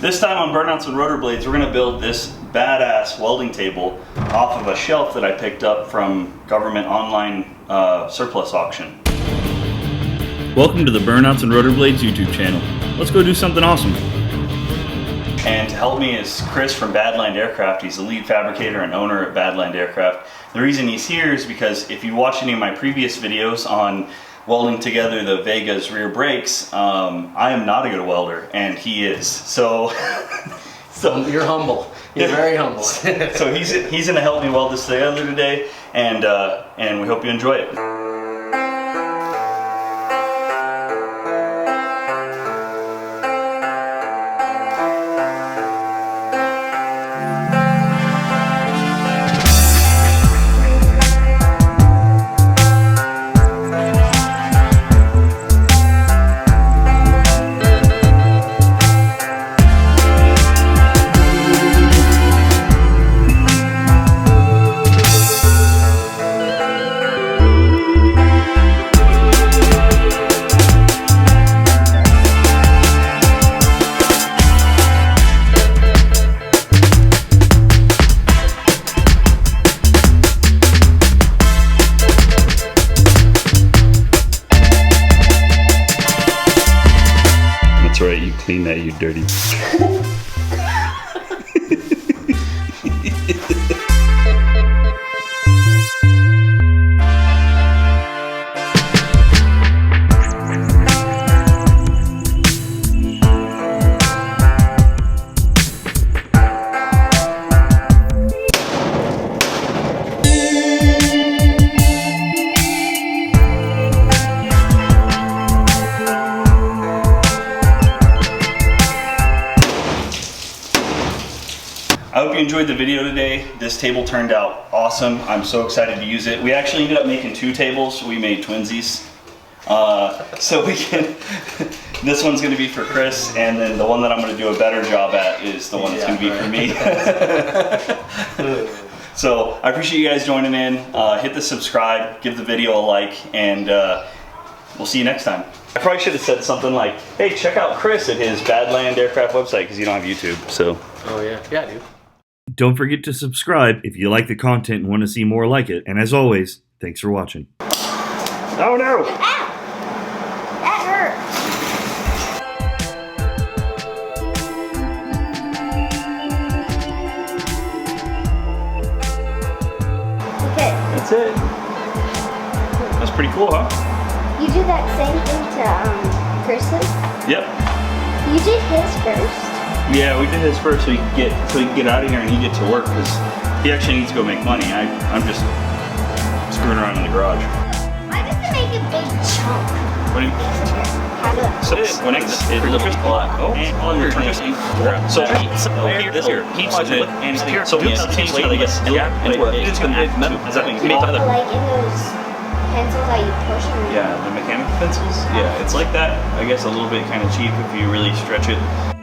This time on Burnouts and Rotor Blades, we're going to build this badass welding table off of a shelf that I picked up from government online surplus auction. Welcome to the Burnouts and Rotor Blades YouTube channel. Let's go do something awesome. And to help me is Chris from Badland Aircraft. He's the lead fabricator and owner at Badland Aircraft. The reason he's here is because if you watch any of my previous videos on welding together the Vega's rear brakes, I am not a good welder, and he is. So You're humble. You're very humble. So he's going to help me weld this together today, and we hope you enjoy it. That's right, you clean that, you dirty. I hope you enjoyed the video today. This table turned out awesome. I'm so excited to use it. We actually ended up making two tables. We made twinsies. So we can, this one's gonna be for Chris, and then the one that I'm gonna do a better job at is the one that's gonna be for me. So I appreciate you guys joining in. Hit the subscribe, give the video a like, and we'll see you next time. I probably should have said something like, hey, check out Chris at his Badland Aircraft website, because you don't have YouTube, so. Oh yeah, yeah I do. Don't forget to subscribe if you like the content and want to see more like it. And as always, thanks for watching. Oh no! Ow! That hurt. Okay. That's it. That's pretty cool, huh? You did that same thing to Chris's? Yep. You did his first? Yeah, we did his first so he can get out of here and he get to work, because he actually needs to go make money. I'm just screwing around in the garage. Why does it make a big chunk? What do you? So when it's just oh, interesting. So here this year he plugs it and here. So he's how they get and it's going to add metal. Does that mean Like in those pencils that you push them. Yeah, the mechanical pencils. Yeah, it's like that. I guess a little bit kind of cheap if you really stretch it.